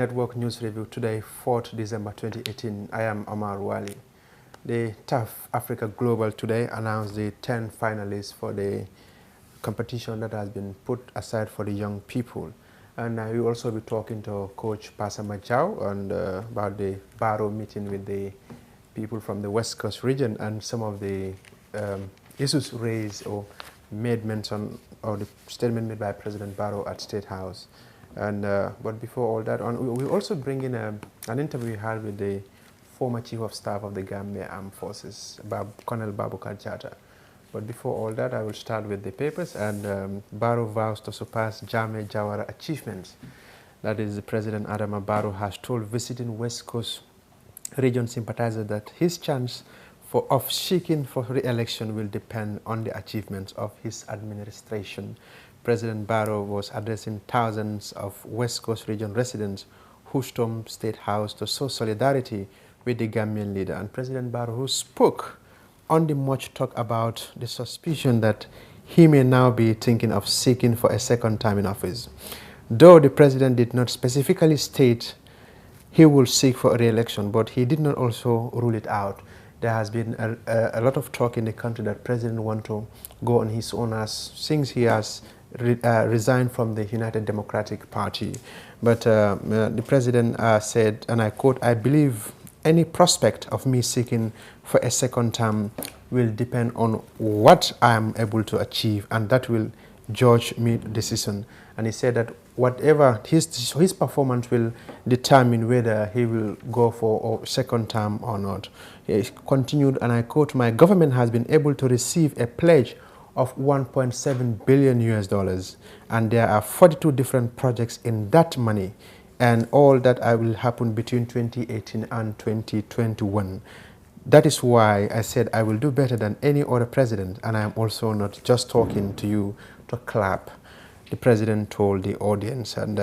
Network News Review today, 4th December 2018. I am Omar Wali. The TAF Africa Global today announced the 10 finalists for the competition that has been put aside for the young people. And we will also be talking to Coach Pasamba Jau about the Barrow meeting with the people from the West Coast region and some of the issues raised or made mention, or the statement made by President Barrow at State House. And but before all that, we also bring in an interview we had with the former Chief of Staff of the Gambia Armed Forces, Colonel Baboucarr Jatta. But before all that, I will start with the papers. And Barrow vows to surpass Jammeh Jawara achievements. That is, the President Adama Barrow has told visiting West Coast region sympathizers that his chance of seeking for re-election will depend on the achievements of his administration. President Barrow was addressing thousands of West Coast region residents who stormed State House to show solidarity with the Gambian leader. And President Barrow, who spoke on the much talk about the suspicion that he may now be thinking of seeking for a second time in office. Though the president did not specifically state he will seek for a re-election, but he did not also rule it out. There has been a lot of talk in the country that President wants to go on his own, since he has resigned from the United Democratic Party. But the president said, and I quote, "I believe any prospect of me seeking for a second term will depend on what I am able to achieve, and that will judge me decision." And he said that whatever his performance will determine whether he will go for a second term or not. He continued, and I quote, "My government has been able to receive a pledge of $1.7 billion US, and there are 42 different projects in that money, and all that will happen between 2018 and 2021. That is why I said I will do better than any other president, and I am also not just talking to you to clap," the president told the audience. And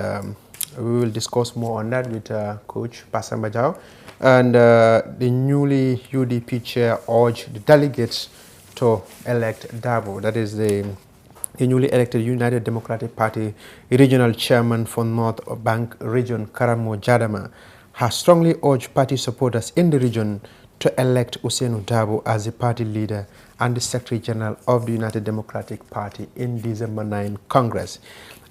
we will discuss more on that with Coach Pasamba Jau. And the newly UDP chair urged the delegates to elect Dabo. That is the newly elected United Democratic Party regional chairman for North Bank region, Karamo Jadama, has strongly urged party supporters in the region to elect Ousainou Darboe as the party leader and the Secretary General of the United Democratic Party in December 9 Congress.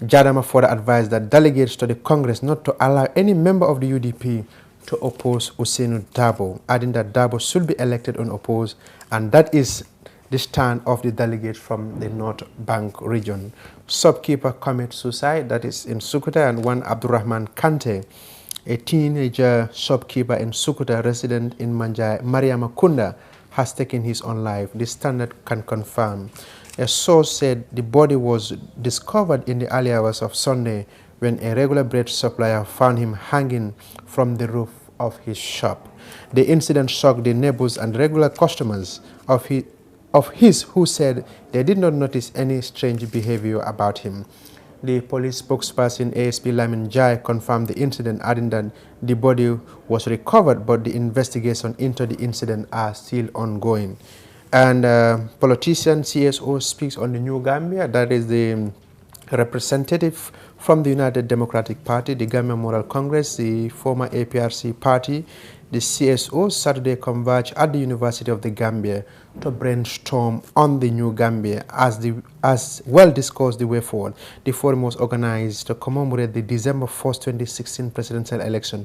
Jadama further advised that delegates to the Congress not to allow any member of the UDP to oppose Ousainou Darboe, adding that Darboe should be elected unopposed, and that is the stand of the delegates from the North Bank region. Shopkeeper commit suicide, that is in Sukuta, and one Abdurrahman Kante, a teenager shopkeeper in Sukuta, resident in Manjai, Mariama Kunda, has taken his own life. The Standard can confirm. A source said the body was discovered in the early hours of Sunday when a regular bread supplier found him hanging from the roof of his shop. The incident shocked the neighbors and regular customers of his who said they did not notice any strange behavior about him. The police spokesperson ASP Lamin Jai confirmed the incident, adding that the body was recovered, but the investigation into the incident are still ongoing. And politician CSO speaks on the New Gambia. That is the representative from the United Democratic Party, the Gambia Moral Congress, the former APRC party. The CSO Saturday converged at the University of the Gambia to brainstorm on the New Gambia as well discuss the way forward. The forum was organized to commemorate the December 1st, 2016 presidential election,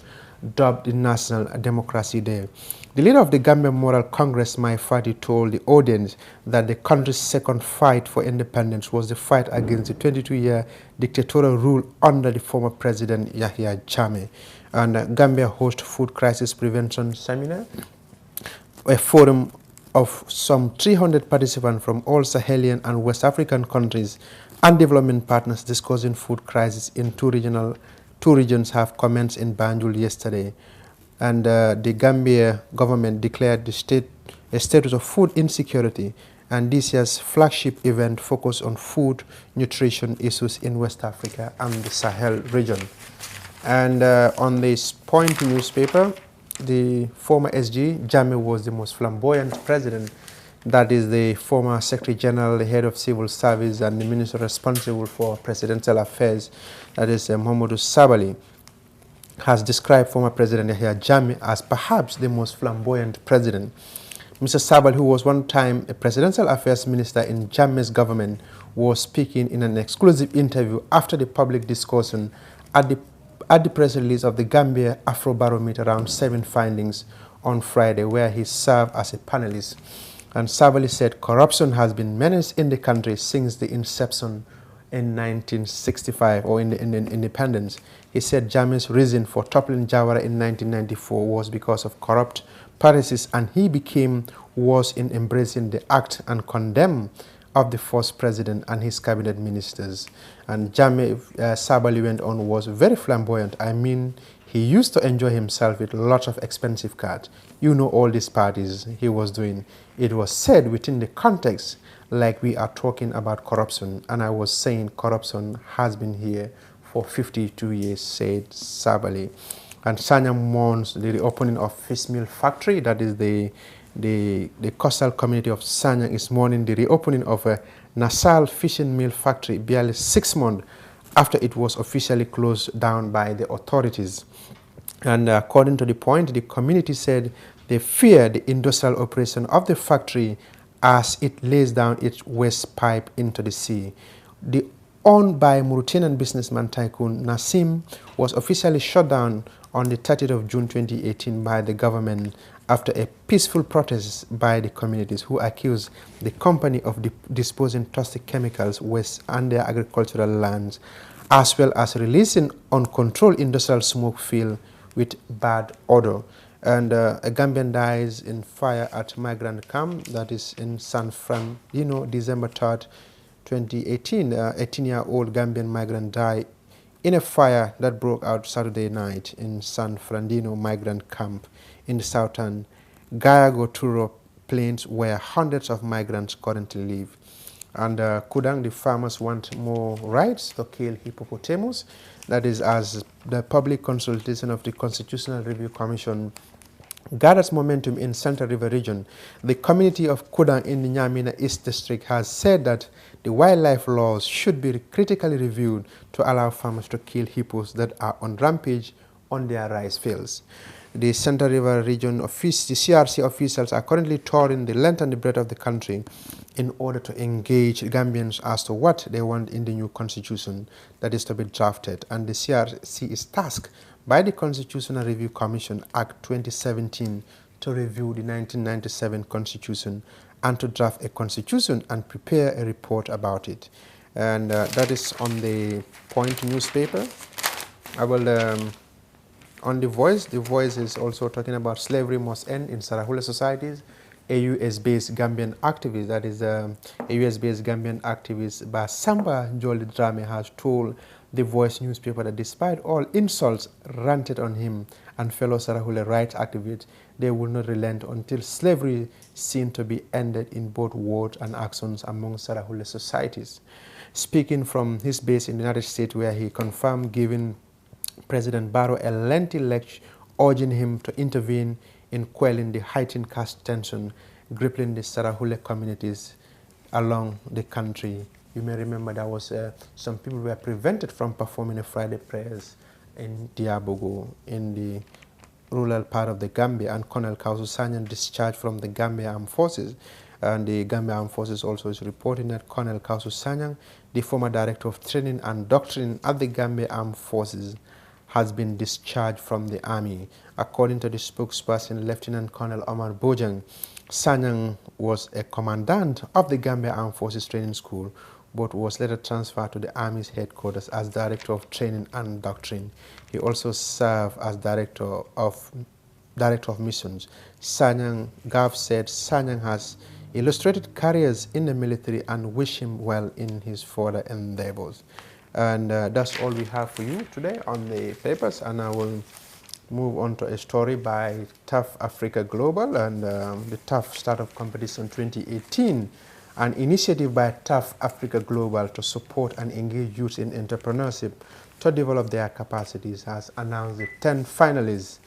dubbed the National Democracy Day. The leader of the Gambia Moral Congress, Mai Fati, told the audience that the country's second fight for independence was the fight against the 22-year dictatorial rule under the former president Yahya Jammeh. And Gambia host food crisis prevention seminar, a forum of some 300 participants from all Sahelian and West African countries and development partners discussing food crisis in two regions have commenced in Banjul yesterday. And the Gambia government declared a status of food insecurity, and this year's flagship event focused on food nutrition issues in West Africa and the Sahel region. And on this Point newspaper, the former SG, Jammeh was the most flamboyant president. That is the former Secretary General, the head of Civil Service, and the minister responsible for presidential affairs. That is Mohamedou Sabali. has described former President Yahya Jammeh as perhaps the most flamboyant president. Mr. Sabally, who was one time a presidential affairs minister in Jammeh's government, was speaking in an exclusive interview after the public discussion at the press release of the Gambia Afrobarometer Round 7 findings on Friday, where he served as a panelist. And Sabally said corruption has been menaced in the country since the inception in 1965 or in the independence. He said Jammeh's reason for toppling Jawara in 1994 was because of corrupt practices, and he became worse in embracing the act and condemn of the first president and his cabinet ministers. And Jammeh, Sabally went on, was very flamboyant. I mean, he used to enjoy himself with lots of expensive cars. You know, all these parties he was doing. It was said within the context like we are talking about corruption, and I was saying corruption has been here for 52 years, said Sabally. And Sanyang mourns the reopening of fish meal factory. That is the coastal community of Sanyang is mourning the reopening of a Nasal fishing mill factory barely 6 months after it was officially closed down by the authorities. And according to the point, the community said they fear the industrial operation of the factory as it lays down its waste pipe into the sea. The owned by Mauritanian businessman tycoon Nassim was officially shut down on the 30th of June 2018 by the government after a peaceful protest by the communities who accused the company of disposing toxic chemicals waste on their agricultural lands, as well as releasing uncontrolled industrial smoke filled with bad odor. And a Gambian dies in fire at migrant camp, that is in San Fernando, December 3rd, 2018. 18-year-old Gambian migrant died in a fire that broke out Saturday night in San Fernando migrant camp in the southern Gayago-Turo plains, where hundreds of migrants currently live. And Kudang, the farmers want more rights to kill hippopotamus. That is, as the public consultation of the Constitutional Review Commission gathers momentum in Central River region. The community of Kudang in the Nyamina East District has said that the wildlife laws should be critically reviewed to allow farmers to kill hippos that are on rampage on their rice fields. The Central River region the CRC officials are currently touring the length and the breadth of the country in order to engage Gambians as to what they want in the new constitution that is to be drafted. And the CRC is tasked by the Constitutional Review Commission Act 2017 to review the 1997 Constitution and to draft a constitution and prepare a report about it. And that is on the Point newspaper. I will, on The Voice is also talking about slavery must end in Sarahule societies. A US-based Gambian activist, that is a US-based Gambian activist, Basamba Jolly Drame, has told The Voice newspaper that despite all insults ranted on him and fellow Sarahule rights activists, they will not relent until slavery seen to be ended in both words and actions among Sarahule societies. Speaking from his base in the United States, where he confirmed giving President Barrow a lengthy lecture urging him to intervene in quelling the heightened caste tension gripping the Sarahule communities along the country. You may remember there was some people were prevented from performing a Friday prayers in Diabogo in the rural part of the Gambia, and Colonel Kausu Sanyang discharged from the Gambia Armed Forces. And the Gambia Armed Forces also is reporting that Colonel Kausu Sanyang, the former Director of Training and Doctrine at the Gambia Armed Forces, has been discharged from the army. According to the spokesperson, Lieutenant Colonel Omar Bojang, Sanyang was a commandant of the Gambia Armed Forces Training School, but was later transferred to the Army's headquarters as Director of Training and Doctrine. He also served as Director of Missions. Sanyang Gav said Sanyang has illustrated careers in the military and wish him well in his further endeavors. And that's all we have for you today on the papers, and I will move on to a story by Tough Africa Global and the Tough Startup Competition 2018, an initiative by Tough Africa Global to support and engage youth in entrepreneurship to develop their capacities, has announced the 10 finalists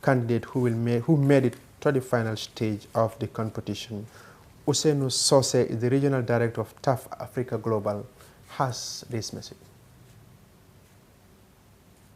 candidates who made it to the final stage of the competition. Usenu Sose is the Regional Director of Tough Africa Global, has this message.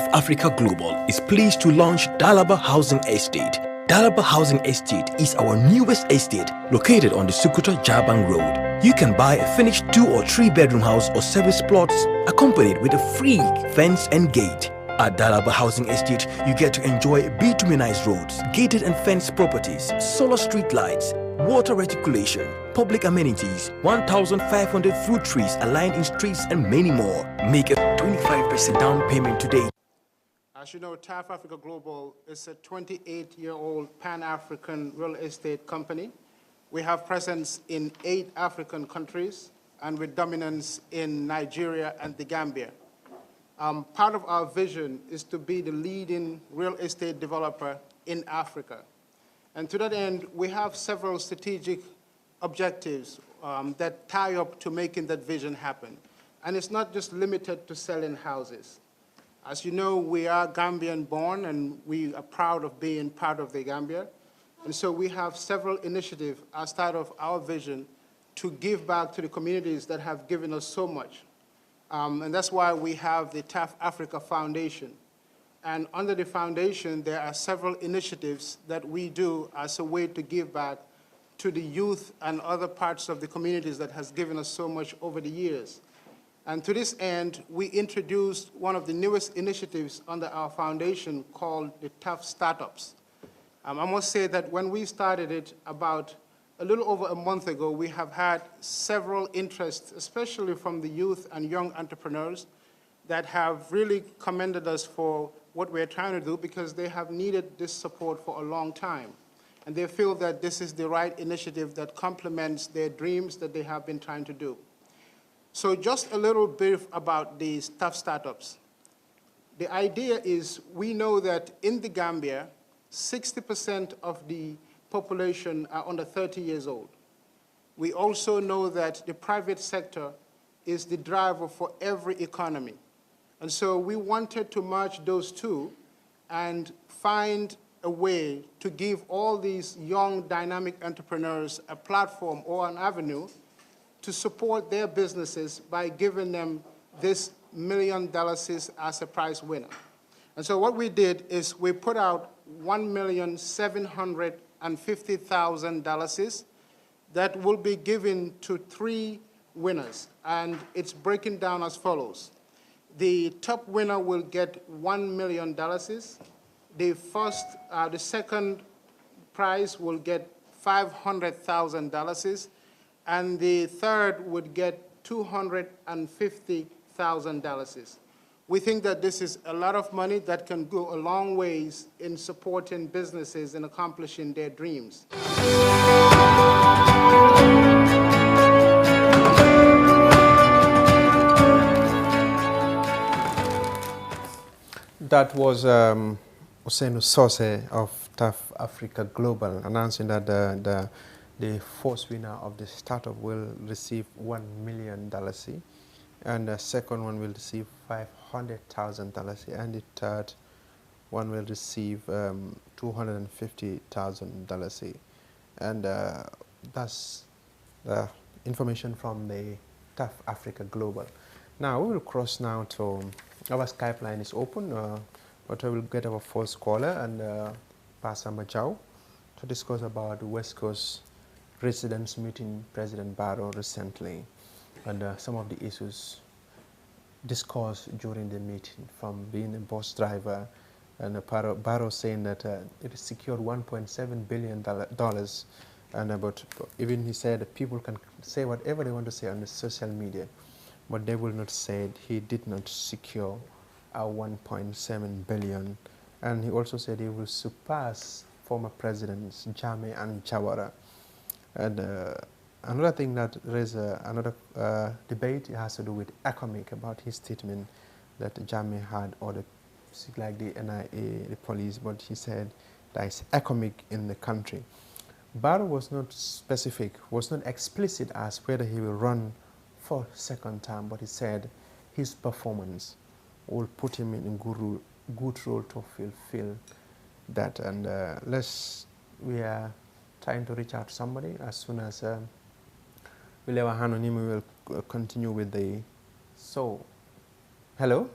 Africa Global is pleased to launch Dalaba Housing Estate. Dalaba Housing Estate is our newest estate located on the Sukuta Jabang Road. You can buy a finished 2 or 3 bedroom house or service plots accompanied with a free fence and gate. At Dalaba Housing Estate, you get to enjoy bituminized roads, gated and fenced properties, solar street lights, water reticulation, public amenities, 1,500 fruit trees aligned in streets and many more. Make a 25% down payment today. As you know, TAF Africa Global is a 28-year-old Pan-African real estate company. We have presence in 8 African countries and with dominance in Nigeria and the Gambia. Part of our vision is to be the leading real estate developer in Africa. And to that end, we have several strategic objectives that tie up to making that vision happen. And it's not just limited to selling houses. As you know, we are Gambian-born, and we are proud of being part of the Gambia. And so we have several initiatives as part of our vision to give back to the communities that have given us so much. And that's why we have the TAF Africa Foundation. And under the foundation, there are several initiatives that we do as a way to give back to the youth and other parts of the communities that has given us so much over the years. And to this end, we introduced one of the newest initiatives under our foundation called the TAF Startups. I must say that when we started it about a little over a month ago, we have had several interests, especially from the youth and young entrepreneurs, that have really commended us for what we're trying to do because they have needed this support for a long time. And they feel that this is the right initiative that complements their dreams that they have been trying to do. So just a little bit about these TAF Startups. The idea is we know that in the Gambia, 60% of the population are under 30 years old. We also know that the private sector is the driver for every economy. And so we wanted to merge those two and find a way to give all these young, dynamic entrepreneurs a platform or an avenue to support their businesses by giving them this $1 million as a prize winner. And so what we did is we put out $1,750,000 that will be given to 3 winners. And it's breaking down as follows. The top winner will get $1 million. The second prize will get $500,000. And the third would get $250,000. We think that this is a lot of money that can go a long ways in supporting businesses and accomplishing their dreams. That was Ousseynou Sosé of TAF Africa Global announcing that the first winner of the startup will receive $1 million, and the second one will receive $500,000, and the third one will receive $250,000. And that's the information from the TAF Africa Global. Now we will cross now to our Skype line is open, but we will get our first caller and Pastor Majau to discuss about the West Coast residents meeting President Barrow recently and some of the issues discussed during the meeting, from being a bus driver and Barrow saying that it secured $1.7 billion, and but even he said that people can say whatever they want to say on the social media, but they will not say he did not secure a $1.7 billion. And he also said he will surpass former presidents Jammeh and Jawara. And another thing that raised another debate has to do with economic, about his statement that Jammeh had ordered like the NIA, the police, but he said there is economic in the country. Barrow was not specific, was not explicit as whether he will run for second term, but he said his performance will put him in a good role to fulfill that. And we are trying to reach out to somebody. As soon as we leave our hand on him, we will continue with the. So, hello?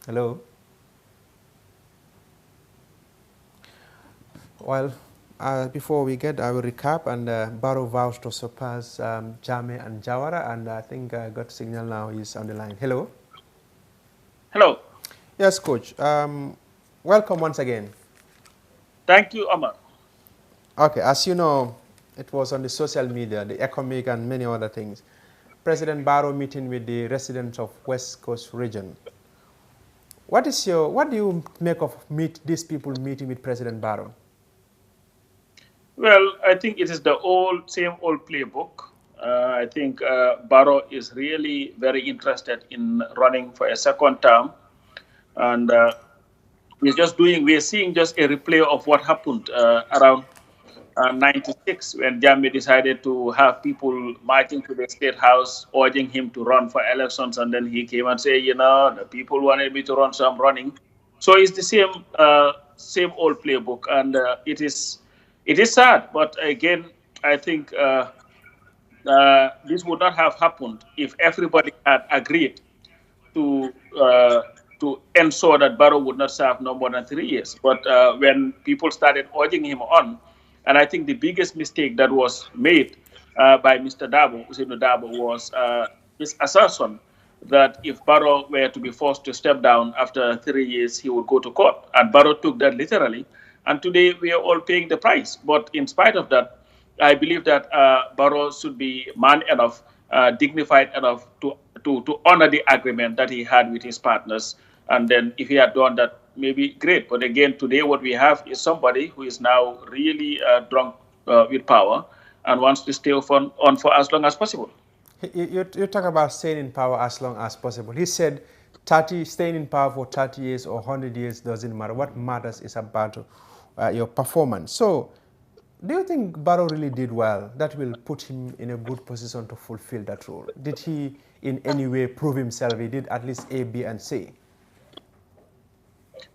Hello. Well, before we get, I will recap, and Barrow vows to surpass Jammeh and Jawara, and I think I got signal now. He's on the line. Hello. Hello. Yes, Coach. Welcome once again. Thank you, Omar. Okay, as you know, it was on the social media, the economic and many other things. President Barrow meeting with the residents of West Coast region. What do you make of these people meeting with President Barrow? Well, I think it is the same old playbook. I think Barrow is really very interested in running for a second term, and we're seeing just a replay of what happened around 96 when Jammeh decided to have people marching to the State House urging him to run for elections, and then he came and said, the people wanted me to run, so I'm running. So it's the same old playbook, and it is sad. But again, I think this would not have happened if everybody had agreed to ensure that Barrow would not serve no more than 3 years. But when people started urging him on, and I think the biggest mistake that was made by Mr. Dabo, Usainu Dabo, was his assertion that if Barrow were to be forced to step down after 3 years, he would go to court. And Barrow took that literally. And today we are all paying the price. But in spite of that, I believe that Barrow should be man enough, dignified enough to honor the agreement that he had with his partners. And then if he had done that, maybe great. But again, today what we have is somebody who is now really drunk with power and wants to stay on for as long as possible. You talk about staying in power as long as possible. He said staying in power for 30 years or 100 years doesn't matter. What matters is about your performance. So do you think Barrow really did well? That will put him in a good position to fulfill that role. Did he in any way prove himself? He did at least A, B, and C.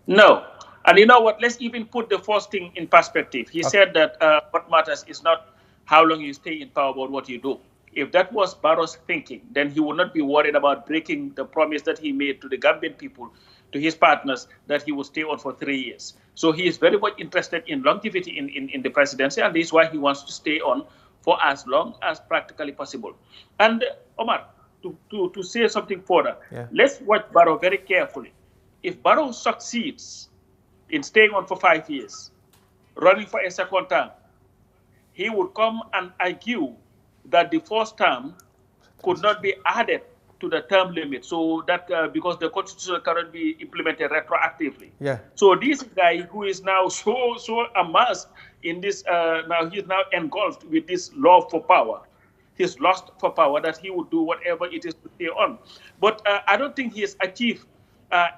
No. And you know what? Let's even put the first thing in perspective. He said that what matters is not how long you stay in power, but what you do. If that was Barrow's thinking, then he would not be worried about breaking the promise that he made to the Gambian people, to his partners, that he would stay on for 3 years. So he is very much interested in longevity in the presidency, and this is why he wants to stay on for as long as practically possible. And Omar, to say something further, let's watch Barrow very carefully. If Barrow succeeds in staying on for 5 years, running for a second term, he would come and argue that the first term could not be added to the term limit, so that because the constitution cannot be implemented retroactively. Yeah. So this guy who is now so immersed in this, now he's now engulfed with this love for power, his lust for power, that he would do whatever it is to stay on. But I don't think he has achieved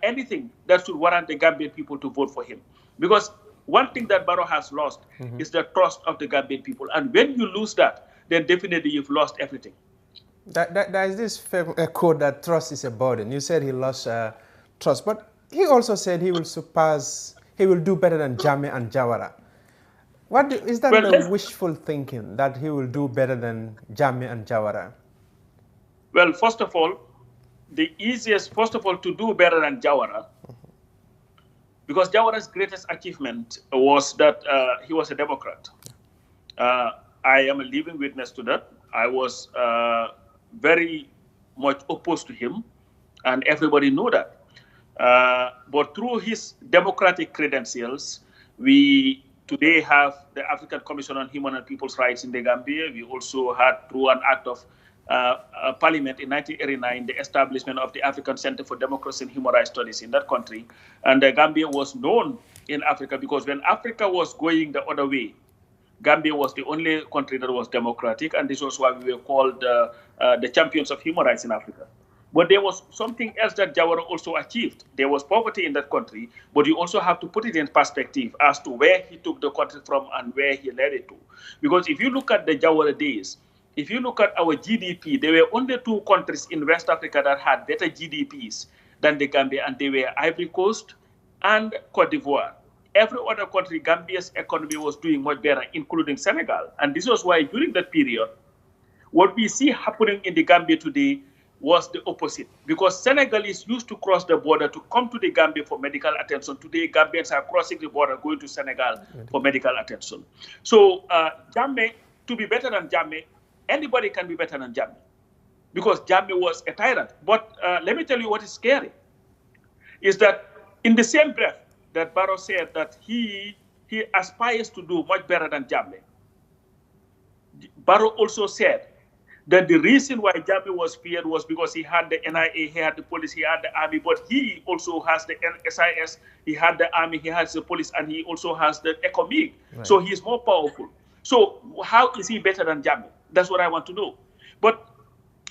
anything that should warrant the Gambian people to vote for him. Because one thing that Barrow has lost is the trust of the Gambian people. And when you lose that, then definitely you've lost everything. There is this quote that trust is a burden. You said he lost trust, but he also said he will do better than Jammeh and Jawara. Is that wishful thinking, that he will do better than Jammeh and Jawara? Well, first of all, to do better than Jawara, because Jawara's greatest achievement was that he was a Democrat. I am a living witness to that. I was very much opposed to him, and everybody knew that. But through his democratic credentials, we today have the African Commission on Human and People's Rights in the Gambia. We also had, through an act of Parliament in 1989, the establishment of the African Center for Democracy and Human Rights Studies in that country. And the Gambia was known in Africa because when Africa was going the other way, Gambia was the only country that was democratic, and this was why we were called the champions of human rights in Africa. But there was something else that Jawara also achieved. There was poverty in that country, but you also have to put it in perspective as to where he took the country from and where he led it to. Because if you look at the Jawara days, if you look at our GDP, there were only 2 countries in West Africa that had better GDPs than the Gambia, and they were Ivory Coast and Cote d'Ivoire. Every other country, Gambia's economy was doing much better, including Senegal. And this was why during that period, what we see happening in the Gambia today, was the opposite, because Senegalese used to cross the border to come to the Gambia for medical attention. Today, Gambians are crossing the border, going to Senegal for medical attention. So Jammeh, to be better than Jammeh, anybody can be better than Jammeh, because Jammeh was a tyrant. But let me tell you what is scary, is that in the same breath that Barrow said that he aspires to do much better than Jammeh, Barrow also said that the reason why Jammeh was feared was because he had the NIA, he had the police, he had the army, but he also has the SIS, he had the army, he has the police, and he also has the ECOMIG. Right. So he's more powerful. So how is he better than Jammeh? That's what I want to know. But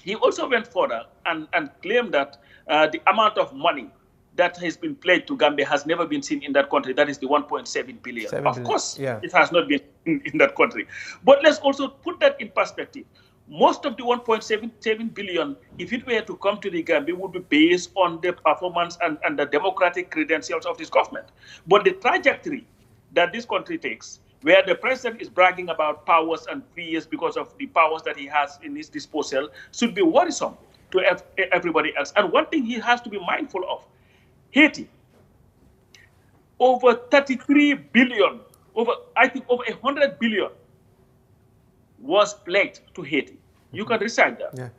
he also went further and claimed that the amount of money that has been pledged to Gambia has never been seen in that country. That is the 1.7 billion. Of course, it has not been in that country. But let's also put that in perspective. Most of the 1.77 billion, if it were to come to the Gambia, would be based on the performance and the democratic credentials of this government. But the trajectory that this country takes, where the president is bragging about powers and fears because of the powers that he has in his disposal, should be worrisome to everybody else. And one thing he has to be mindful of, Haiti, over 33 billion, I think over 100 billion was pledged to Haiti. You can research that. Yeah.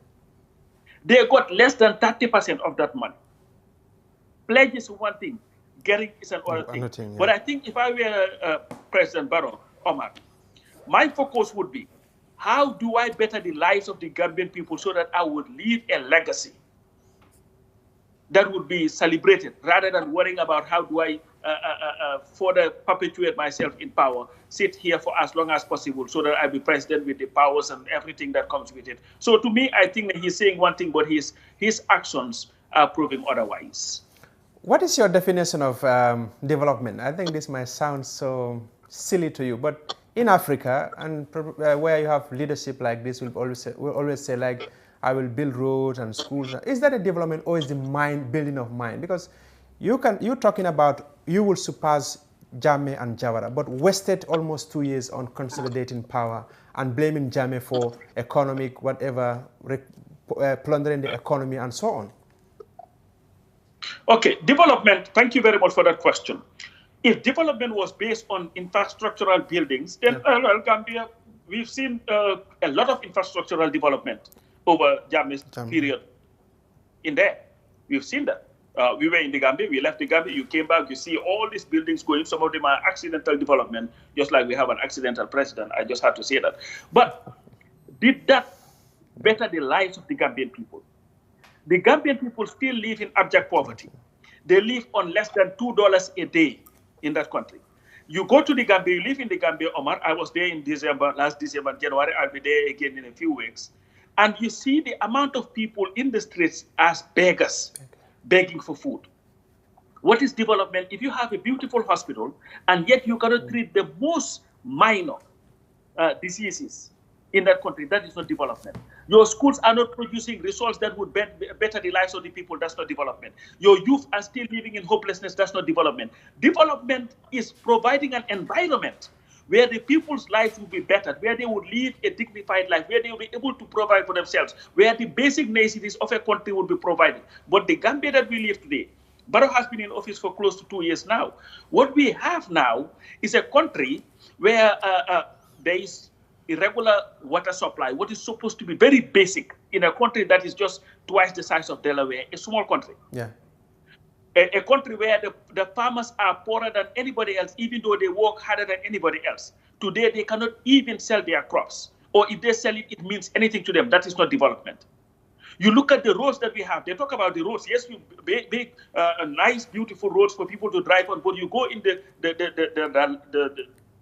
They got less than 30% of that money. Pledge is one thing, getting is another thing. Yeah. But I think if I were President Barrow, Omar, my focus would be, how do I better the lives of the Gambian people so that I would leave a legacy that would be celebrated, rather than worrying about how do I further perpetuate myself in power, sit here for as long as possible so that I be president with the powers and everything that comes with it. So to me, I think that he's saying one thing, but his actions are proving otherwise. What is your definition of development? I think this might sound so silly to you, but in Africa, and where you have leadership like this, we'll always say like, I will build roads and schools. Is that a development, or is the building of mind? Because you're talking about you will surpass Jammeh and Jawara, but wasted almost 2 years on consolidating power and blaming Jammeh for economic whatever, plundering the economy and so on. Okay, development, thank you very much for that question. If development was based on infrastructural buildings, then well, Gambia, we've seen a lot of infrastructural development over Jammeh's period in there. We've seen that. We were in the Gambia, we left the Gambia, you came back, you see all these buildings going, some of them are accidental development, just like we have an accidental president. I just had to say that. But did that better the lives of the Gambian people? The Gambian people still live in abject poverty. They live on less than $2 a day in that country. You go to the Gambia, you live in the Gambia, Omar. I was there in December, last December, January. I'll be there again in a few weeks. And you see the amount of people in the streets as beggars, begging for food. What is development? If you have a beautiful hospital and yet you cannot treat the most minor diseases in that country, that is not development. Your schools are not producing results that would better the lives of the people, that's not development. Your youth are still living in hopelessness, that's not development. Development is providing an environment where the people's lives will be better, where they would live a dignified life, where they will be able to provide for themselves, where the basic necessities of a country will be provided. But the Gambia that we live today, Barrow has been in office for close to 2 years now. What we have now is a country where there is irregular water supply, what is supposed to be very basic in a country that is just twice the size of Delaware, a small country. Yeah. A country where the farmers are poorer than anybody else, even though they work harder than anybody else. Today, they cannot even sell their crops. Or if they sell it, it means anything to them. That is not development. You look at the roads that we have. They talk about the roads. Yes, we make nice, beautiful roads for people to drive on. But you go in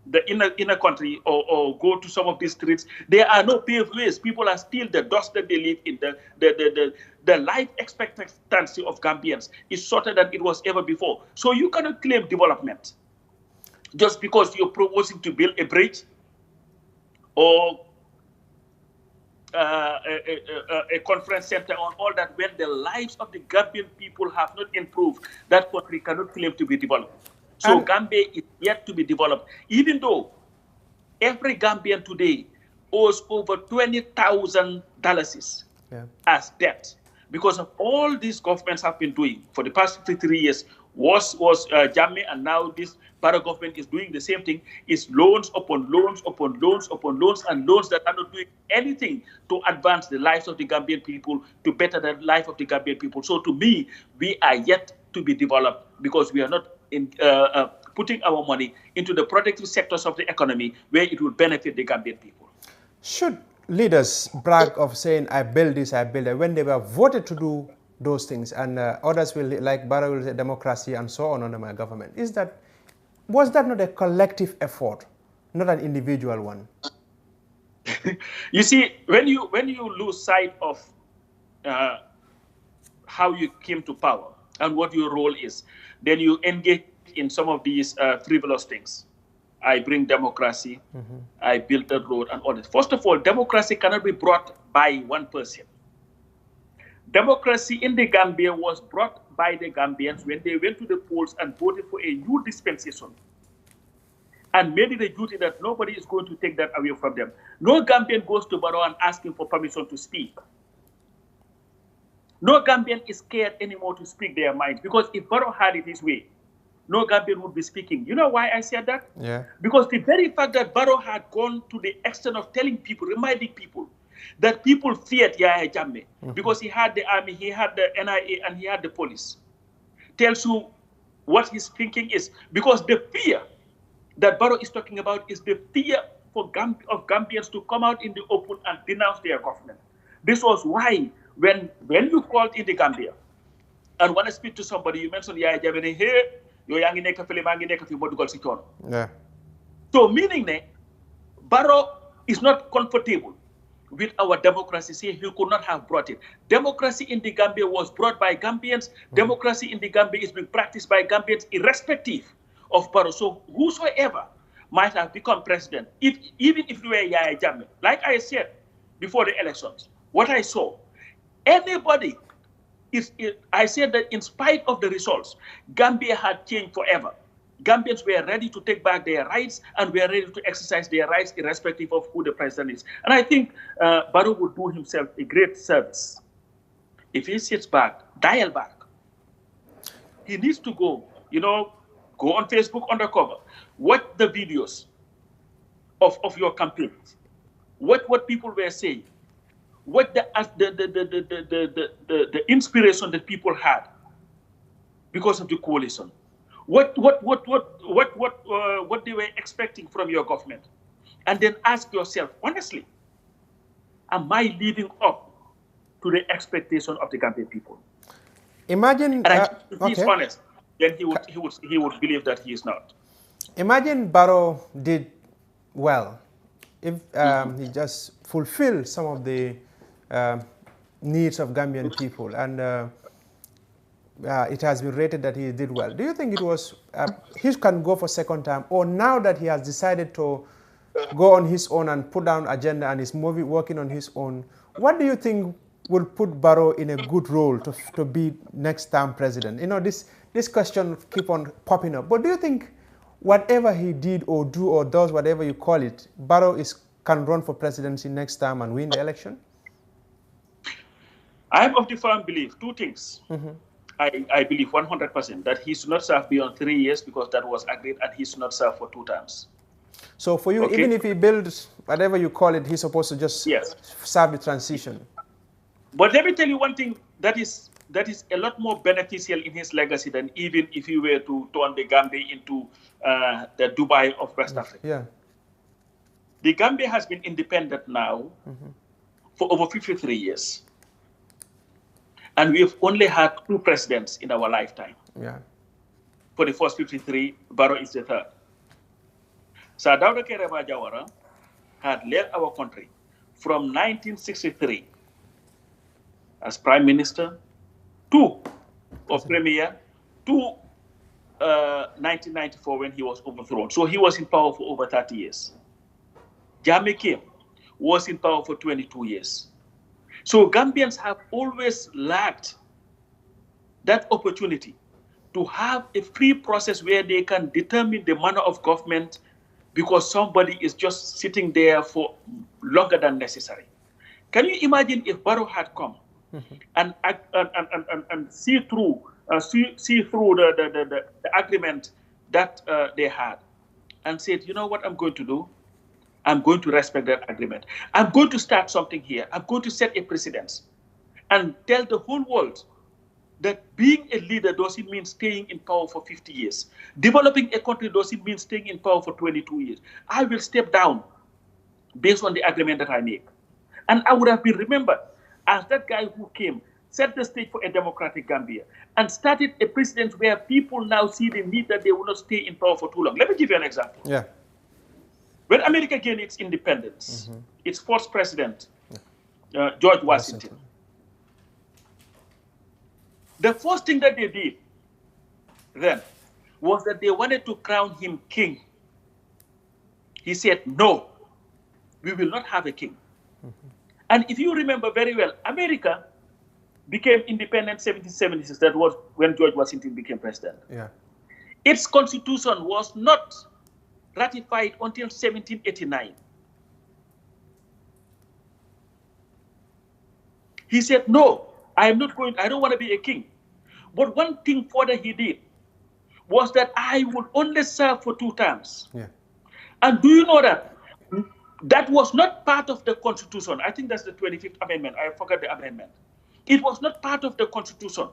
the inner country or go to some of these streets, there are no paved ways. People are still the dust that they live in. The life expectancy of Gambians is shorter than it was ever before. So you cannot claim development just because you're proposing to build a bridge or a conference center on all that when the lives of the Gambian people have not improved. That country cannot claim to be developed. So Gambia is yet to be developed, even though every Gambian today owes over $20,000 as debt. because of all these governments have been doing for the past 53 years, was Jammeh, and now this Barrow government is doing the same thing, is loans upon loans upon loans upon loans and loans that are not doing anything to advance the lives of the Gambian people, to better the life of the Gambian people. So to me, we are yet to be developed because we are not putting our money into the productive sectors of the economy where it will benefit the Gambian people. Should leaders brag of saying, I build this, I build that, when they were voted to do those things, and others will, like Barrow will say, democracy and so on under my government? Was that not a collective effort, not an individual one? You see, when you lose sight of how you came to power and what your role is, then you engage in some of these frivolous things. I bring democracy, I build the road and all that. First of all, democracy cannot be brought by one person. Democracy in the Gambia was brought by the Gambians when they went to the polls and voted for a new dispensation and made it a duty that nobody is going to take that away from them. No Gambian goes to Barrow and asking for permission to speak. No Gambian is scared anymore to speak their mind, because if Barrow had it his way, no Gambian would be speaking. You know why I said that? Yeah. Because the very fact that Barrow had gone to the extent of telling people, reminding people, that people feared Yahya Jammeh because he had the army, he had the NIA, and he had the police, tells you what his thinking is. Because the fear that Barrow is talking about is the fear of Gambians to come out in the open and denounce their government. This was why when you called in the Gambia and want to speak to somebody, you mentioned Yahya Jammeh, hey, yeah. So meaning that Barrow is not comfortable with our democracy. See, he could not have brought it. Democracy in the Gambia was brought by Gambians. Democracy in the Gambia is being practiced by Gambians irrespective of Barrow. So whosoever might have become president, even if you were Yahya Jammeh, like I said before the elections, what I saw, anybody I said that in spite of the results, Gambia had changed forever. Gambians were ready to take back their rights and were ready to exercise their rights irrespective of who the president is. And I think Barrow would do himself a great service if he sits back, dial back. He needs to go on Facebook undercover, watch the videos of your campaigns, what people were saying, what the inspiration that people had because of the coalition, what they were expecting from your government, and then ask yourself honestly, am I living up to the expectation of the Gambian people? Imagine, and if he's honest, then he would believe that he is not. Imagine Barrow did well if he just fulfilled some of the needs of Gambian people, and it has been rated that he did well. Do you think it was he can go for second time, or now that he has decided to go on his own and put down agenda and is working on his own, what do you think will put Barrow in a good role to be next time president? This question keep on popping up, but do you think whatever he did or do or does, whatever you call it, Barrow can run for presidency next time and win the election? I am of the firm belief, two things. I believe 100% that he should not serve beyond 3 years because that was agreed, and he should not serve for 2 terms. So for you, even if he builds whatever you call it, he's supposed to just serve the transition. But let me tell you one thing that is a lot more beneficial in his legacy than even if he were to turn the Gambia into the Dubai of West Africa. Yeah. The Gambia has been independent now for over 53 years. And we have only had 2 presidents in our lifetime. Yeah. For the first 53, Barrow is the 3rd. Sir Dawda Kairaba Jawara had led our country from 1963 as Prime Minister or Premier to 1994 when he was overthrown. So he was in power for over 30 years. Jammeh Kim was in power for 22 years. So Gambians have always lacked that opportunity to have a free process where they can determine the manner of government because somebody is just sitting there for longer than necessary. Can you imagine if Barrow had come and see through the agreement that they had, and said, you know what I'm going to do? I'm going to respect that agreement. I'm going to start something here. I'm going to set a precedence and tell the whole world that being a leader doesn't mean staying in power for 50 years. Developing a country doesn't mean staying in power for 22 years. I will step down based on the agreement that I make. And I would have been remembered as that guy who came, set the stage for a democratic Gambia, and started a precedent where people now see the need that they will not stay in power for too long. Let me give you an example. Yeah. When America gained its independence, its first president, George Washington, the first thing that they did then was that they wanted to crown him king. He said, no, we will not have a king. And if you remember very well, America became independent in 1776. That was when George Washington became president. Yeah. Its constitution was not ratified until 1789. He said, no, I don't want to be a king. But one thing further he did was that I would only serve for 2 terms. Yeah. And do you know that that was not part of the Constitution? I think that's the 25th Amendment. I forgot the amendment. It was not part of the Constitution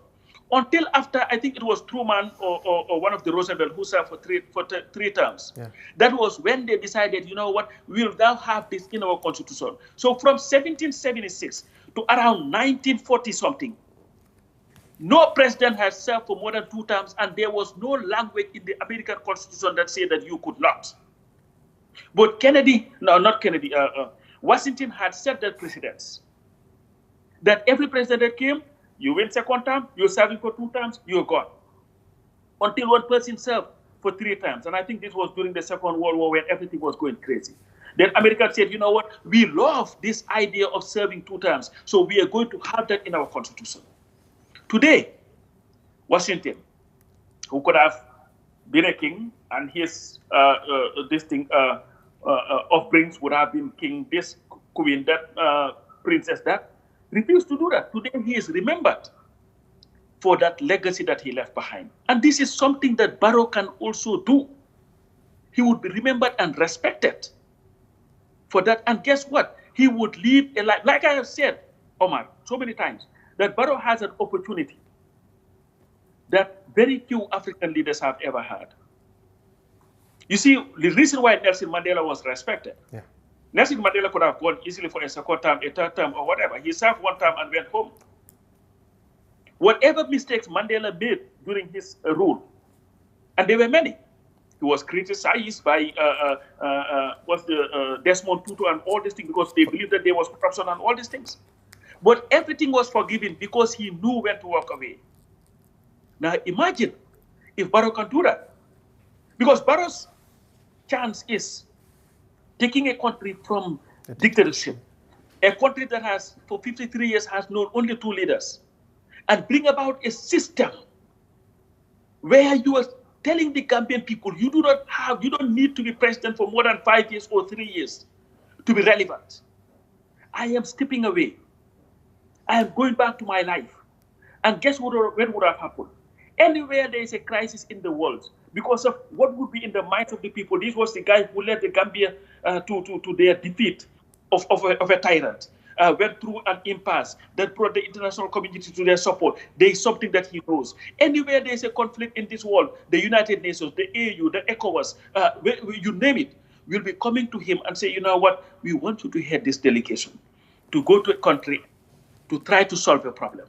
until after, I think it was Truman or one of the Roosevelt who served for three terms. Yeah. That was when they decided, you know what, we'll now have this in our Constitution. So from 1776 to around 1940 something, no president has served for more than 2 terms, and there was no language in the American Constitution that said that you could not. But Washington had set that precedence that every president that came, you win second term, you're serving for 2 terms, you're gone. Until one person served for 3 terms. And I think this was during the Second World War when everything was going crazy. Then America said, you know what, we love this idea of serving 2 terms, so we are going to have that in our Constitution. Today, Washington, who could have been a king, and his offerings would have been king, this queen, that princess, that, refused to do that. Today, he is remembered for that legacy that he left behind. And this is something that Barrow can also do. He would be remembered and respected for that. And guess what? He would live a life, like I have said, Omar, so many times, that Barrow has an opportunity that very few African leaders have ever had. You see, the reason why Nelson Mandela was respected, Nelson Mandela could have gone easily for a second term, a third term, or whatever. He served 1 term and went home. Whatever mistakes Mandela made during his rule, and there were many, he was criticized by Desmond Tutu and all these things because they believed that there was corruption and all these things. But everything was forgiven because he knew when to walk away. Now imagine if Barrow can do that. Because Barrow's chance is taking a country from dictatorship, a country that has, for 53 years, has known only 2 leaders, and bring about a system where you are telling the Gambian people, you don't need to be president for more than 5 years or 3 years to be relevant. I am stepping away. I am going back to my life. And guess what would have happened? Anywhere there is a crisis in the world, because of what would be in the minds of the people, this was the guy who led the Gambia to their defeat of a tyrant, went through an impasse that brought the international community to their support. There is something that he knows. Anywhere there is a conflict in this world, the United Nations, the AU, the ECOWAS, you name it, will be coming to him and say, you know what, we want you to head this delegation, to go to a country to try to solve a problem.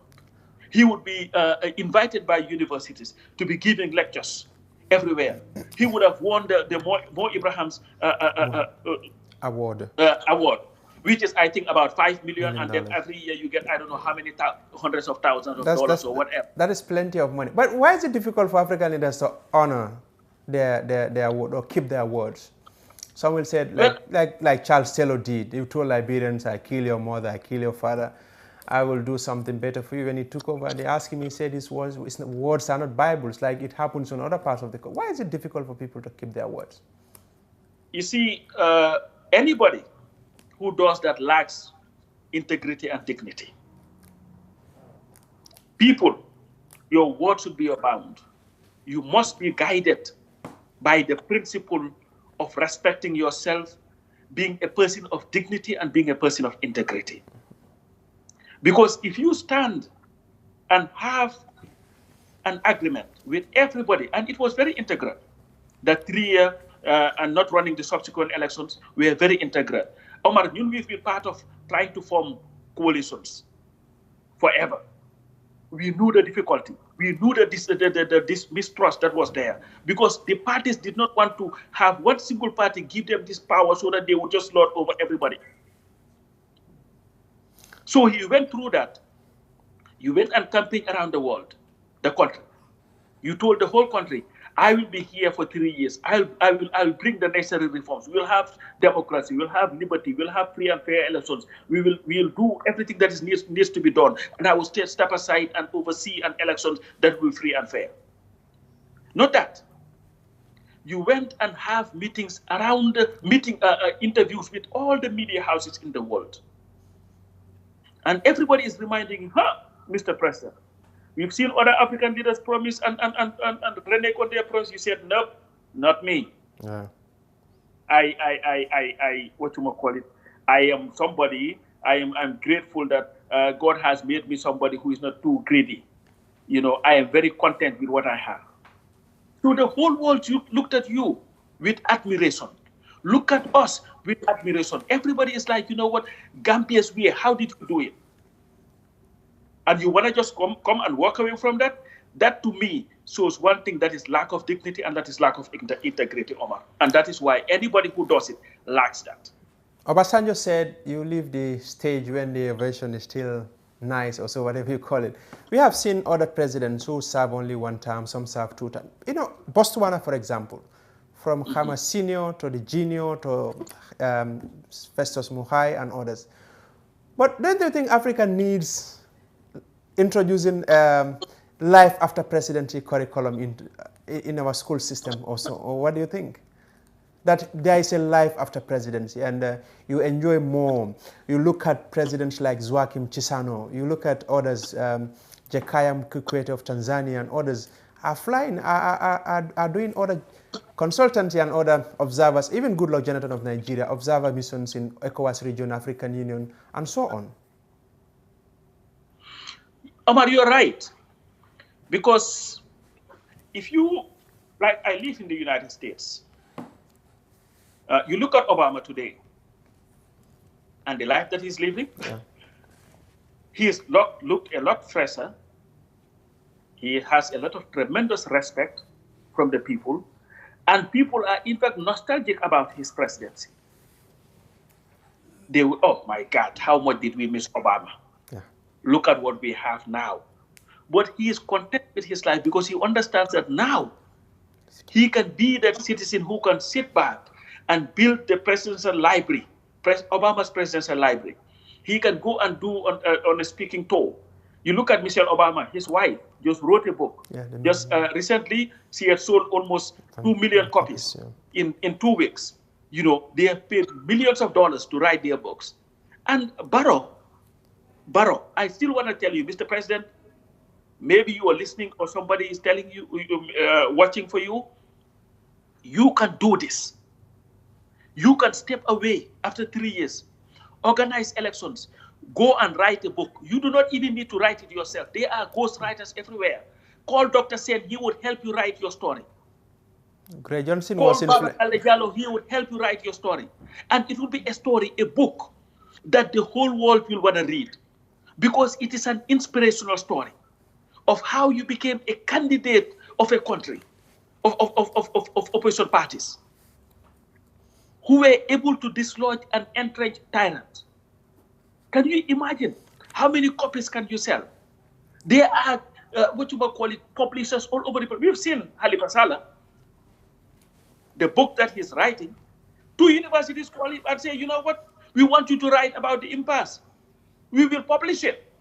He would be invited by universities to be giving lectures everywhere. He would have won the Mo Ibrahim's award, which is, I think, about $5 million, and then every year you get, I don't know how many hundreds of thousands of dollars or whatever. That is plenty of money. But why is it difficult for African leaders to honor their award or keep their words? Some will say, like Charles Taylor did. He told Liberians, I kill your mother, I kill your father. I will do something better for you. When he took over, they asked him, he said his words are not Bibles, like it happens in other parts of the country. Why is it difficult for people to keep their words? You see, anybody who does that lacks integrity and dignity. People, your word should be your bound. You must be guided by the principle of respecting yourself, being a person of dignity, and being a person of integrity. Because if you stand and have an agreement with everybody, and it was very integral, that 3-year and not running the subsequent elections were very integral. Omar, we've been part of trying to form coalitions forever. We knew the difficulty. We knew this mistrust that was there, because the parties did not want to have one single party give them this power so that they would just lord over everybody. So he went through that. You went and camping around the world, the country. You told the whole country, I will be here for 3 years. I'll bring the necessary reforms. We'll have democracy. We'll have liberty. We'll have free and fair elections. We'll do everything that needs to be done. And I will step aside and oversee an election that will be free and fair. Not that. You went and have meetings around interviews with all the media houses in the world. And everybody is reminding you, Mr. President, we've seen other African leaders promise and renege on their promise. You said, nope, not me. Yeah. What you might call it? I am somebody. I'm grateful that God has made me somebody who is not too greedy. I am very content with what I have. So the whole world looked at you with admiration. Look at us with admiration. Everybody is like, you know what, Gambia's way, how did you do it? And you want to just come and walk away from that? That to me shows one thing, that is lack of dignity, and that is lack of integrity, Omar. And that is why anybody who does it lacks that. Obasanjo said you leave the stage when the version is still nice, or so, whatever you call it. We have seen other presidents who serve only one term, some serve 2 terms. Botswana, for example, from Khama Senior to the Junior to Festus Muhai and others. But don't you think Africa needs introducing life after presidency curriculum in our school system also? Or what do you think? That there is a life after presidency, and you enjoy more. You look at presidents like Joaquim Chissano, you look at others, Jakaya Kikwete of Tanzania and others are flying, are doing other consultancy and other observers, even Goodluck Jonathan of Nigeria, observer missions in ECOWAS region, African Union, and so on. Omar, you're right. Because if you, like I live in the United States, you look at Obama today and the life that he's living, he has looked a lot fresher. He has a lot of tremendous respect from the people. And people are, in fact, nostalgic about his presidency. They will, oh my God, how much did we miss Obama? Yeah. Look at what we have now. But he is content with his life because he understands that now he can be that citizen who can sit back and build the presidential library, Obama's presidential library. He can go and do on a speaking tour. You look at Michelle Obama, his wife, just wrote a book. Yeah, recently, she had sold almost 2 million copies in 2 weeks. They have paid millions of dollars to write their books. And Barrow, I still want to tell you, Mr. President, maybe you are listening or somebody is telling you, watching for you, you can do this. You can step away after 3 years, organize elections, go and write a book. You do not even need to write it yourself. There are ghost writers everywhere. Call Dr. Sen, he would help you write your story. Gray Johnson Call was in Jallo, he would help you write your story. And it will be a story, a book that the whole world will want to read, because it is an inspirational story of how you became a candidate of a country, of opposition parties, who were able to dislodge and entrench tyrants. Can you imagine how many copies can you sell? There are, publishers all over the place. We've seen Halifa Sallah, the book that he's writing. 2 universities call him and say, you know what? We want you to write about the impasse. We will publish it.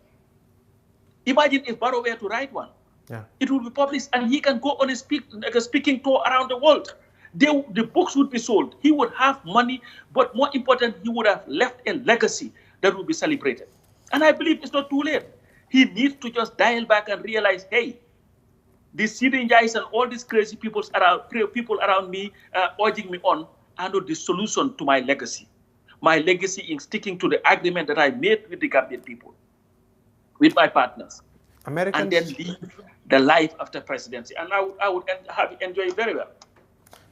Imagine if Barrow were to write one. Yeah. It will be published, and he can go on a speaking tour around the world. The books would be sold. He would have money, but more important, he would have left a legacy that will be celebrated. And I believe it's not too late. He needs to just dial back and realize, hey, these sitting guys and all these crazy people around me urging me on are not the solution to my legacy. My legacy is sticking to the agreement that I made with the Gambian people, with my partners, Americans, and then live the life after presidency. And I would enjoy it very well.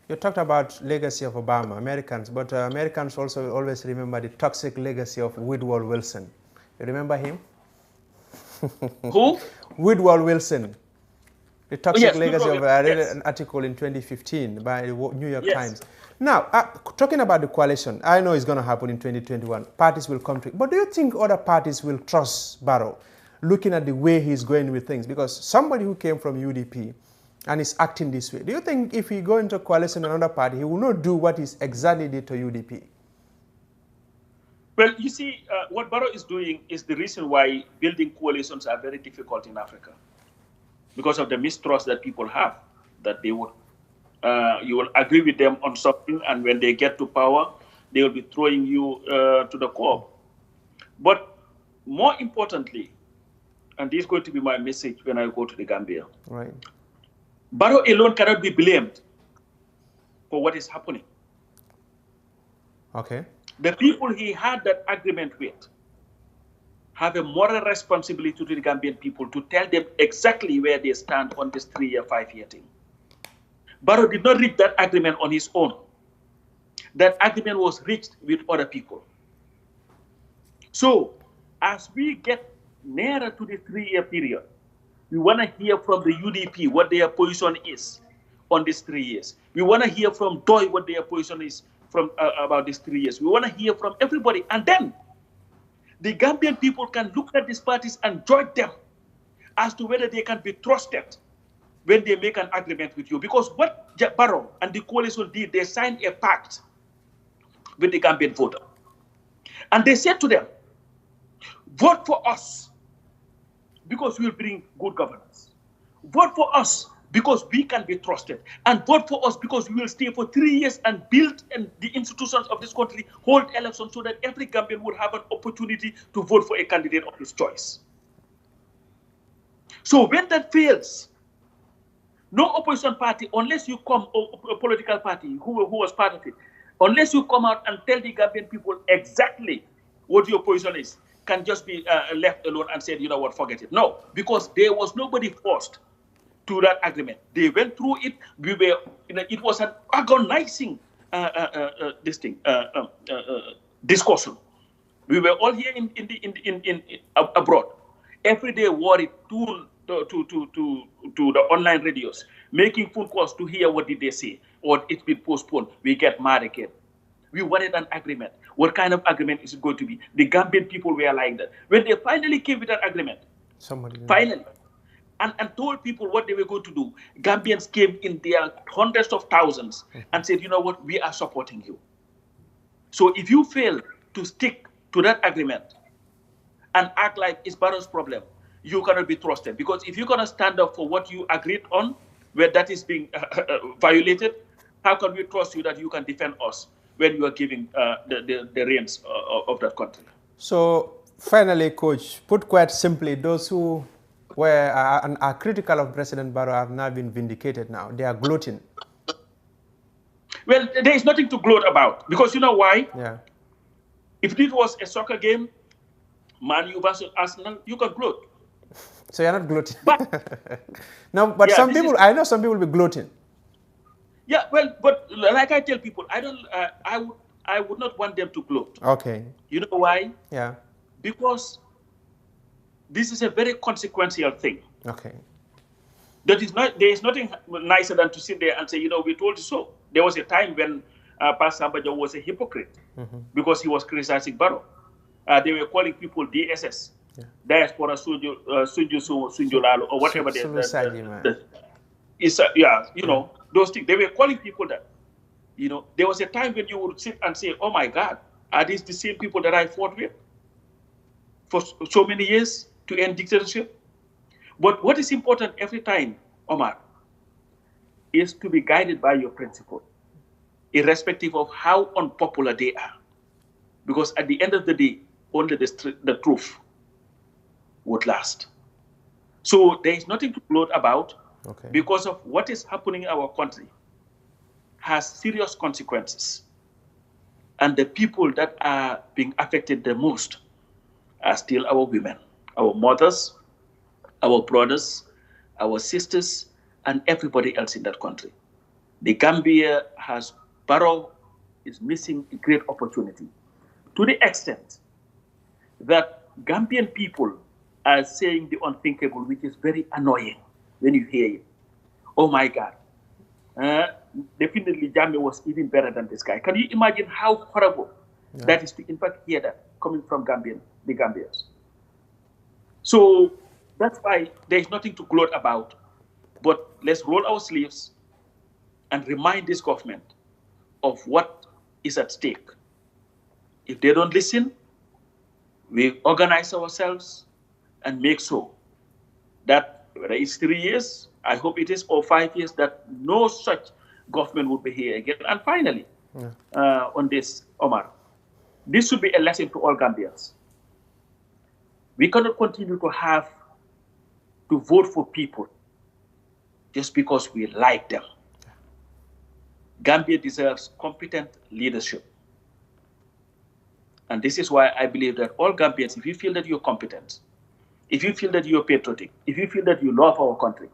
You talked about legacy of Obama, Americans, but Americans also always remember the toxic legacy of Woodrow Wilson. You remember him? Who? Woodrow Wilson. The toxic legacy of, I read an article in 2015 by the New York Times. Now, talking about the coalition, I know it's going to happen in 2021. Parties will come to it. But do you think other parties will trust Barrow, looking at the way he's going with things? Because somebody who came from UDP and is acting this way, do you think if he go into a coalition with another party, he will not do what he exactly did to UDP? Well, you see, what Barrow is doing is the reason why building coalitions are very difficult in Africa, because of the mistrust that people have, that they would, you will agree with them on something, and when they get to power, they will be throwing you to the curb. But more importantly, and this is going to be my message when I go to the Gambia, right? Barrow alone cannot be blamed for what is happening. Okay. The people he had that agreement with have a moral responsibility to the Gambian people to tell them exactly where they stand on this 3-year, 5-year thing. Barrow did not reach that agreement on his own. That agreement was reached with other people. So, as we get nearer to the 3-year period, we want to hear from the UDP what their position is on these 3 years. We want to hear from DOI what their position is from about these 3 years. We want to hear from everybody. And then the Gambian people can look at these parties and judge them as to whether they can be trusted when they make an agreement with you. Because what Barrow and the coalition did, they signed a pact with the Gambian voter. And they said to them, vote for us because we will bring good governance. Vote for us because we can be trusted. And vote for us because we will stay for 3 years and build the institutions of this country, hold elections so that every Gambian would have an opportunity to vote for a candidate of his choice. So when that fails, no opposition party, unless you come, or a political party who was part of it, unless you come out and tell the Gambian people exactly what your position is, can just be left alone and said, you know what, forget it. No, because there was nobody forced to that agreement. They went through it. We were, it was an agonizing discussion. We were all here in abroad, every day worried to the online radios, making phone calls to hear what did they say, or it's been postponed. We get mad again. We wanted an agreement. What kind of agreement is it going to be? The Gambian people were like that. When they finally came with that agreement, finally, and told people what they were going to do, Gambians came in their hundreds of thousands and said, you know what, we are supporting you. So if you fail to stick to that agreement and act like it's Barrow's problem, you cannot be trusted. Because if you're going to stand up for what you agreed on, where that is being violated, how can we trust you that you can defend us when you are giving the reins of that country? So finally, Coach, put quite simply, those who were are critical of President Barrow have now been vindicated now. They are gloating. Well, there is nothing to gloat about, because you know why? Yeah. If it was a soccer game, Man U versus Arsenal, you can gloat. So you're not gloating. No, but some people, I know some people will be gloating. Yeah, well, but like I tell people, I would not want them to gloat. Okay. You know why? Yeah. Because this is a very consequential thing. Okay. There is nothing nicer than to sit there and say, you know, we told you so. There was a time when Pastor Sambajo was a hypocrite because he was criticizing Barrow. They were calling people DSS, Diaspora Sunjulalo, or whatever they you know, those things. They were calling people that. You know, there was a time when you would sit and say, oh my God, are these the same people that I fought with for so many years to end dictatorship? But what is important every time, Omar, is to be guided by your principle, irrespective of how unpopular they are. Because at the end of the day, only the truth would last. So there is nothing to gloat about, Okay. because of what is happening in our country has serious consequences. And the people that are being affected the most are still our women, our mothers, our brothers, our sisters, and everybody else in that country. The Gambia has, Barrow is missing a great opportunity, to the extent that Gambian people are saying the unthinkable, which is very annoying when you hear it. Oh my God. Definitely Jammeh was even better than this guy. Can you imagine how horrible that is to in fact hear that coming from the Gambians? So that's why there's nothing to gloat about, but let's roll our sleeves and remind this government of what is at stake. If they don't listen, we organize ourselves and make sure that whether it's 3 years, I hope it is, or 5 years, that no such government will be here again. And finally, on this, Omar, this should be a lesson to all Gambians. We cannot continue to vote for people just because we like them. Gambia deserves competent leadership. And this is why I believe that all Gambians, if you feel that you're competent, if you feel that you're patriotic, if you feel that you love our country,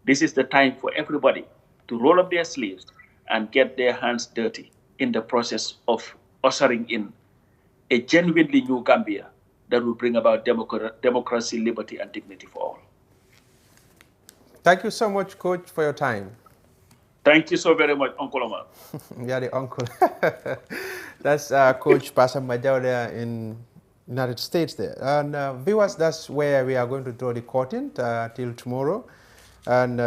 this is the time for everybody to roll up their sleeves and get their hands dirty in the process of ushering in a genuinely new Gambia that will bring about democracy, liberty, and dignity for all. Thank you so much, Coach, for your time. Thank you so very much, Uncle Omar. Yeah, the uncle. That's Coach Pasam Majauda in United States there. And viewers, that's where we are going to draw the curtain till tomorrow. And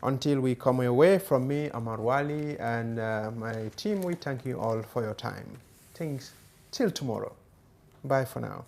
until we come away, from me, Amar Wali, and my team, we thank you all for your time. Things till tomorrow. Bye for now.